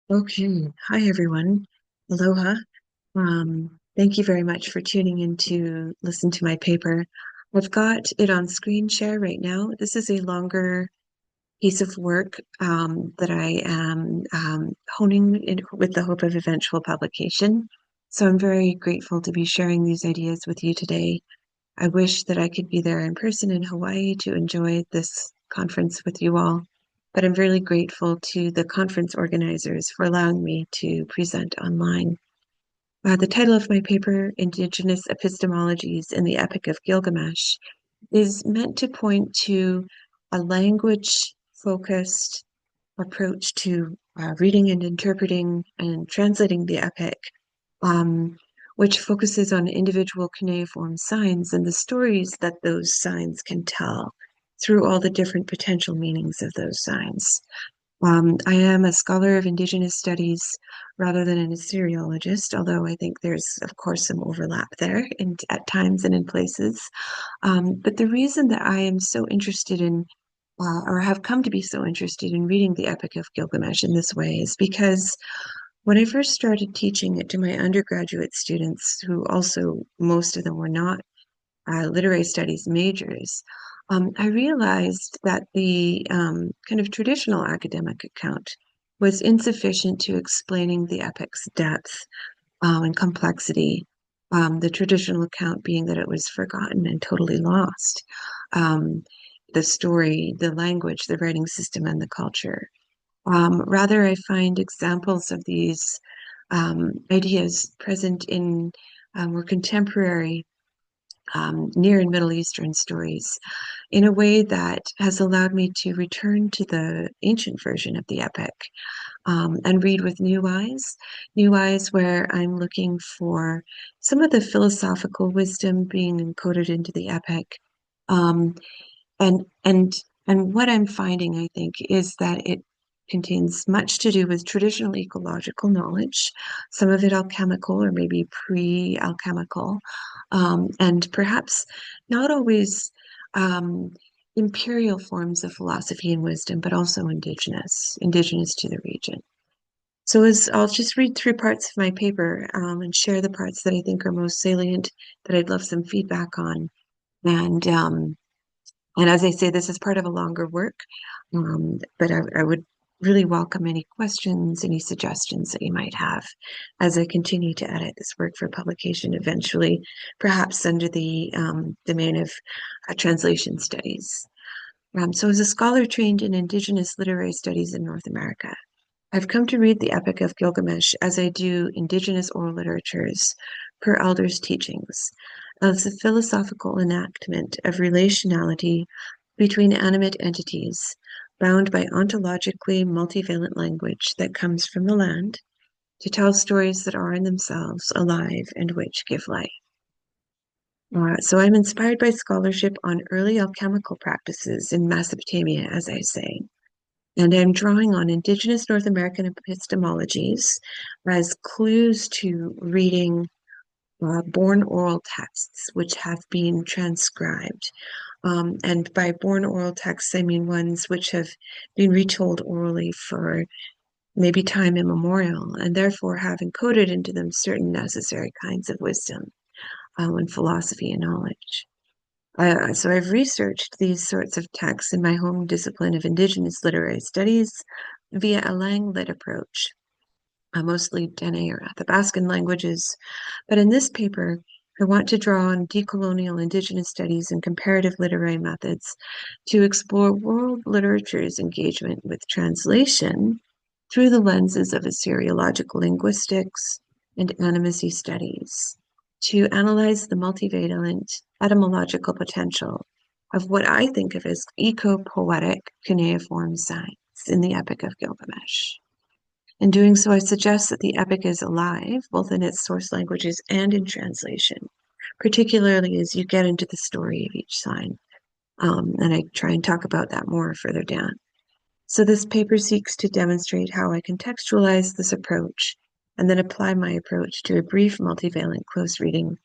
Okay. Hi, everyone. Aloha. Thank you very much for tuning in to listen to my paper. I've got it on screen share right now. This is a longer piece of work that I am honing in with the hope of eventual publication. So I'm very grateful to be sharing these ideas with you today. I wish that I could be there in person in Hawaii to enjoy this conference with you all, but I'm really grateful to the conference organizers for allowing me to present online. The title of my paper, Indigenous Epistemologies in the Epic of Gilgamesh, is meant to point to a language-focused approach to reading and interpreting and translating the epic, um, which focuses on individual cuneiform signs and the stories that those signs can tell through all the different potential meanings of those signs. I am a scholar of Indigenous studies rather than an Assyriologist, although I think there's, of course, some overlap there at times and in places. But the reason that I am so interested in, or have come to be so interested in reading the Epic of Gilgamesh in this way is because when I first started teaching it to my undergraduate students, who also, most of them were not literary studies majors, I realized that the kind of traditional academic account was insufficient to explaining the epic's depth and complexity. The traditional account being that it was forgotten and totally lost. Um, the story, the language, the writing system, and the culture. Rather, I find examples of these ideas present in more contemporary Near and Middle Eastern stories in a way that has allowed me to return to the ancient version of the epic and read with new eyes where I'm looking for some of the philosophical wisdom being encoded into the epic. Um, and and and what I'm finding, I think, is that it contains much to do with traditional ecological knowledge, some of it alchemical or maybe pre-alchemical, and perhaps not always imperial forms of philosophy and wisdom, but also indigenous to the region. So as I'll just read through parts of my paper and share the parts that I think are most salient that I'd love some feedback on. And and as I say, this is part of a longer work, but I would really welcome any questions, any suggestions that you might have as I continue to edit this work for publication eventually, perhaps under the domain of translation studies. So as a scholar trained in Indigenous literary studies in North America, I've come to read the Epic of Gilgamesh as I do Indigenous oral literatures per elders' teachings, as a philosophical enactment of relationality between animate entities bound by ontologically multivalent language that comes from the land to tell stories that are in themselves alive and which give life. So I'm inspired by scholarship on early alchemical practices in Mesopotamia, as I say, and I'm drawing on Indigenous North American epistemologies as clues to reading born oral texts which have been transcribed. And by born oral texts, I mean ones which have been retold orally for maybe time immemorial and therefore have encoded into them certain necessary kinds of wisdom and philosophy and knowledge. So I've researched these sorts of texts in my home discipline of Indigenous literary studies via a Lang-lit approach, mostly Dene or Athabascan languages. But in this paper, I want to draw on decolonial Indigenous studies and comparative literary methods to explore world literature's engagement with translation through the lenses of Assyriological linguistics and animacy studies, to analyze the multivalent etymological potential of what I think of as eco-poetic cuneiform signs in the Epic of Gilgamesh. In doing so, I suggest that the epic is alive, both in its source languages and in translation, particularly as you get into the story of each sign. And I try and talk about that more further down. So this paper seeks to demonstrate how I contextualize this approach and then apply my approach to a brief multivalent close reading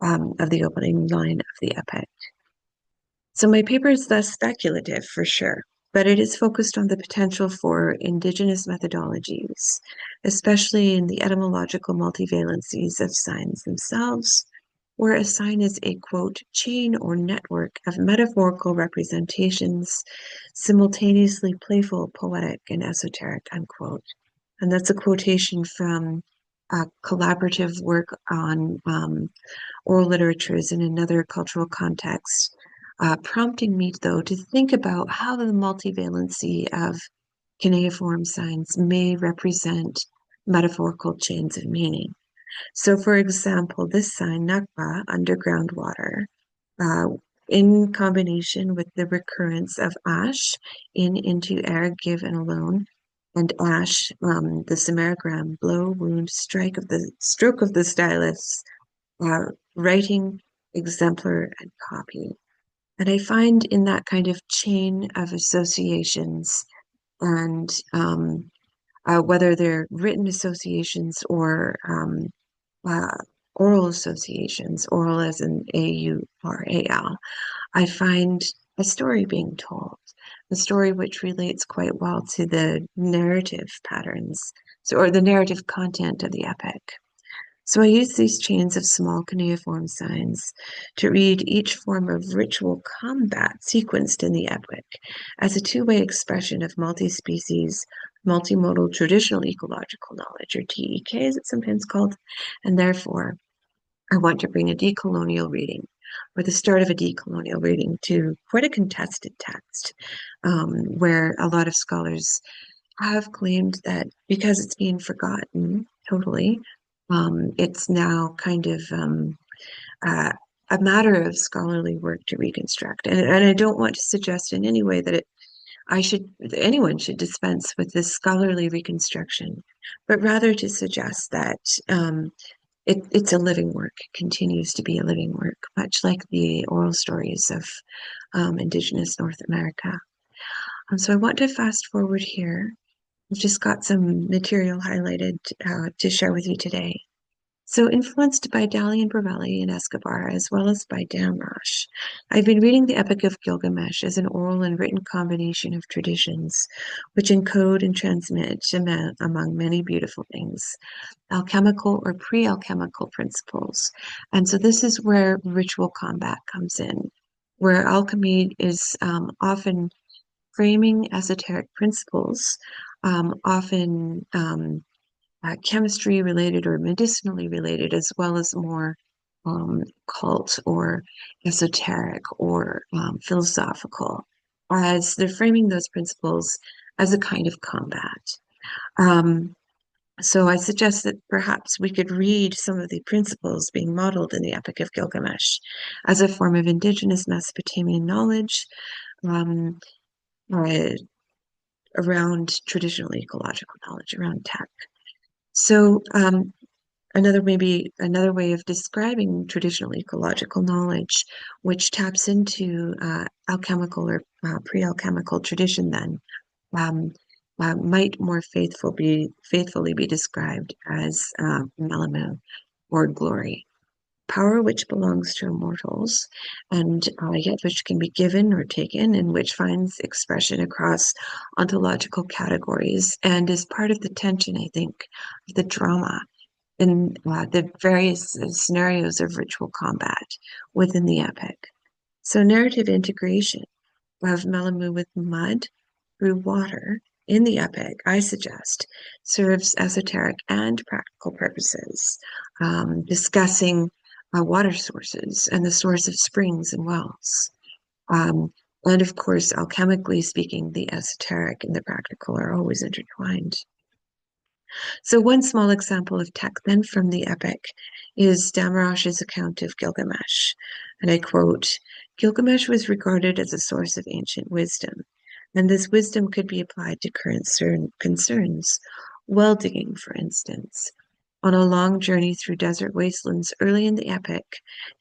of the opening line of the epic. So my paper is thus speculative for sure. but it is focused on the potential for indigenous methodologies, especially in the etymological multivalencies of signs themselves, where a sign is a, quote, chain or network of metaphorical representations, simultaneously playful, poetic, and esoteric, unquote. And that's a quotation from a collaborative work on oral literatures in another cultural context, prompting me, though, to think about how the multivalency of cuneiform signs may represent metaphorical chains of meaning. So, for example, this sign, Nakba, underground water, uh, in combination with the recurrence of ash in, into, air, give, and alone, and ash, the samagram, blow, wound, stroke of the stylus, uh, writing, exemplar, and copy. And I find in that kind of chain of associations, and whether they're written associations or uh, oral associations, oral as in AURAL, I find a story being told, a story which relates quite well to the narrative patterns, or the narrative content of the epic. So I use these chains of small cuneiform signs to read each form of ritual combat sequenced in the epic as a two-way expression of multi-species, multimodal traditional ecological knowledge, or TEK as it's sometimes called, and therefore I want to bring a decolonial reading, or the start of a decolonial reading, to quite a contested text, where a lot of scholars have claimed that because it's being forgotten totally, it's now kind of uh, a matter of scholarly work to reconstruct. And I don't want to suggest in any way that anyone should dispense with this scholarly reconstruction, but rather to suggest that it's a living work, continues to be a living work, much like the oral stories of Indigenous North America. So I want to fast forward here. I've just got some material highlighted to share with you today. So, influenced by Dalian Borelli and Escobar, as well as by Damrosch, I've been reading the Epic of Gilgamesh as an oral and written combination of traditions, which encode and transmit, among many beautiful things, alchemical or pre-alchemical principles. And so this is where ritual combat comes in, where alchemy is often framing esoteric principles, often chemistry related or medicinally related, as well as more cult or esoteric or philosophical, as they're framing those principles as a kind of combat. Um, so I suggest that perhaps we could read some of the principles being modeled in the Epic of Gilgamesh as a form of indigenous Mesopotamian knowledge, um, uh, around traditional ecological knowledge, around tech. So another way of describing traditional ecological knowledge, which taps into alchemical or pre-alchemical tradition, then um, might more faithfully be described as Melamu, or glory, power which belongs to immortals, and yet which can be given or taken, and which finds expression across ontological categories, and is part of the tension, I think, of the drama in the various scenarios of ritual combat within the epic. So, narrative integration of Melamu with mud through water in the epic, I suggest, serves esoteric and practical purposes, discussing water sources and the source of springs and wells. Um, and of course, alchemically speaking, the esoteric and the practical are always intertwined. So one small example of tech then from the epic is Damrosch's account of Gilgamesh. And I quote, Gilgamesh was regarded as a source of ancient wisdom, and this wisdom could be applied to current concerns, well digging, for instance. On a long journey through desert wastelands early in the epic,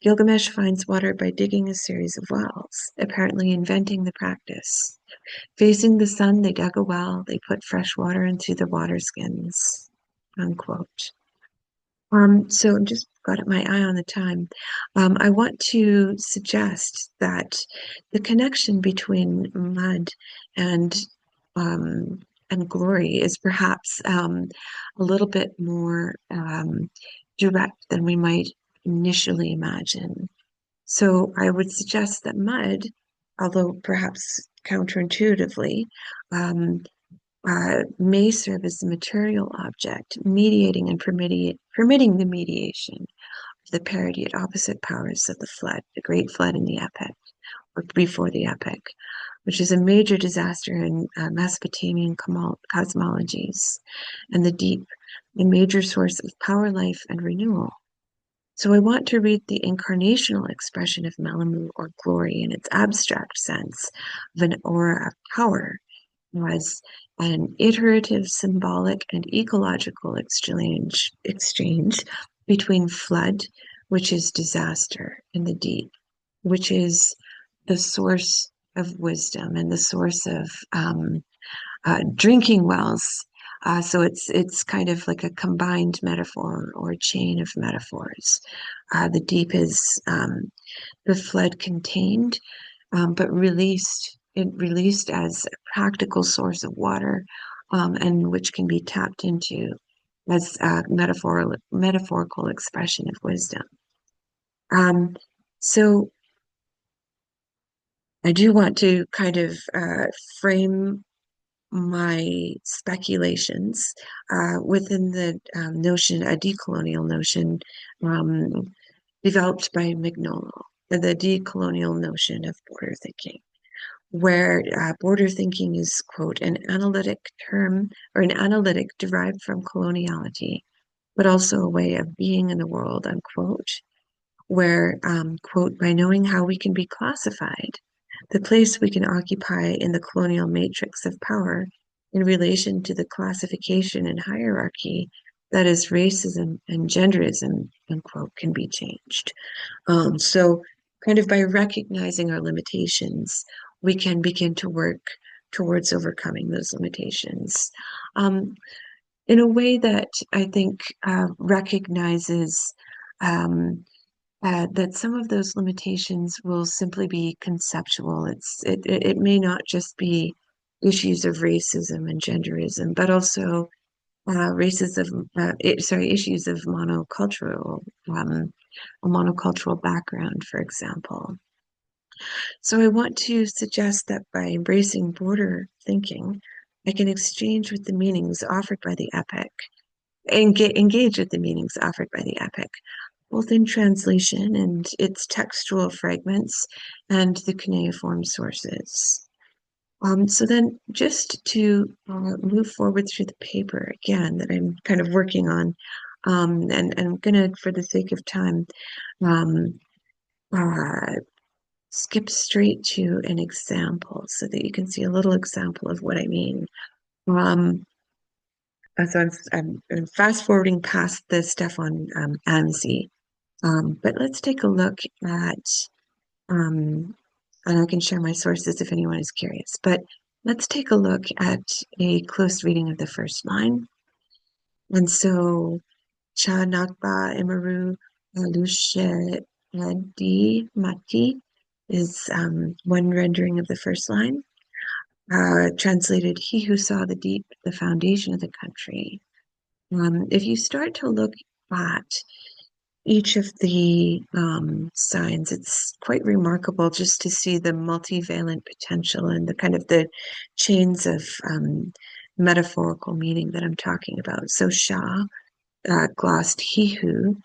Gilgamesh finds water by digging a series of wells, apparently inventing the practice. Facing the sun, they dug a well, they put fresh water into the water skins, unquote. So I'm just got my eye on the time. I want to suggest that the connection between mud and um, and glory is perhaps a little bit more direct than we might initially imagine. So I would suggest that mud, although perhaps counterintuitively, um, may serve as the material object, mediating and permitting the mediation of the parity at opposite powers of the flood, the Great Flood in the Epic, or before the Epic, which is a major disaster in Mesopotamian cosmologies, and the deep, a major source of power, life, and renewal. So I want to read the incarnational expression of Melamu or glory in its abstract sense of an aura of power as an iterative, symbolic, and ecological exchange between flood, which is disaster, and the deep, which is the source of wisdom and the source of drinking wells. So it's kind of like a combined metaphor or a chain of metaphors. The deep is the flood contained, but released. It released as a practical source of water, and which can be tapped into as a metaphorical expression of wisdom. Um, so I do want to kind of frame my speculations within the notion, a decolonial notion um, developed by Mignolo, the decolonial notion of border thinking, where border thinking is, quote, an analytic term or an analytic derived from coloniality, but also a way of being in the world, unquote, where, quote, by knowing how we can be classified, the place we can occupy in the colonial matrix of power in relation to the classification and hierarchy that is racism and genderism, unquote, can be changed. So kind of by recognizing our limitations, we can begin to work towards overcoming those limitations in a way that I think recognizes that some of those limitations will simply be conceptual. It may not just be issues of racism and genderism, but also issues of a monocultural background, for example. So I want to suggest that by embracing border thinking, I can exchange with the meanings offered by the epic, engage with the meanings offered by the epic, both in translation and its textual fragments and the cuneiform sources. So then just to move forward through the paper again that I'm kind of working on, and I'm going to, for the sake of time, um, uh, skip straight to an example so that you can see a little example of what I mean. Um, so I'm fast forwarding past the stuff on ANSI, but let's take a look at, and I can share my sources if anyone is curious, but let's take a look at a close reading of the first line. And so, Cha Nakba Imaru Lushe Di Mati is one rendering of the first line. Translated, he who saw the deep, the foundation of the country. If you start to look at each of the signs, it's quite remarkable just to see the multivalent potential and the kind of the chains of metaphorical meaning that I'm talking about. So Shah, glossed he who,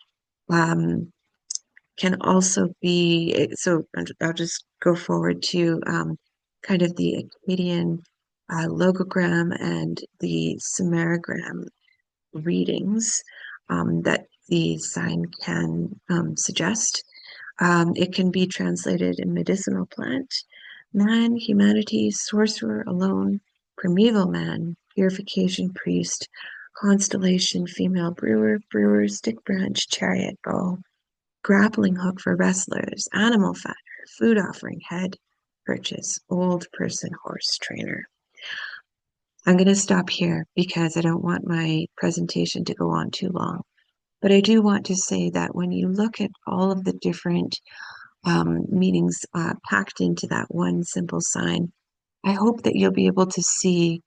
can also be, so I'll just go forward to kind of the Akkadian logogram and the samarogram readings that the sign can suggest. It can be translated in medicinal plant, man, humanity, sorcerer, alone, primeval man, purification priest, constellation, female brewer, brewer, stick branch, chariot, bow, grappling hook for wrestlers, animal fatter, food offering, head, purchase, old person, horse trainer. I'm going to stop here because I don't want my presentation to go on too long. But I do want to say that when you look at all of the different meanings packed into that one simple sign, I hope that you'll be able to see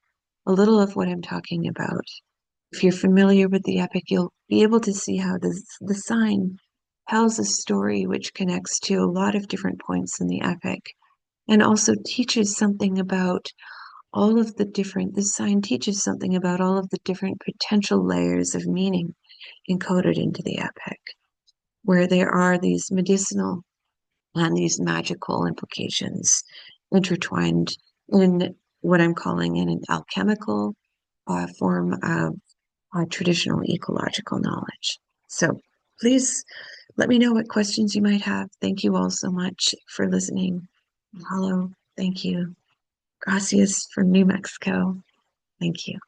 a little of what I'm talking about. If you're familiar with the epic, you'll be able to see how the sign tells a story which connects to a lot of different points in the epic and also teaches something about all of the different, this sign teaches something about all of the different potential layers of meaning encoded into the epic, where there are these medicinal and these magical implications intertwined in what I'm calling in an alchemical form of traditional ecological knowledge. So please let me know what questions you might have. Thank you all so much for listening. Hello. Thank you. Gracias from New Mexico. Thank you.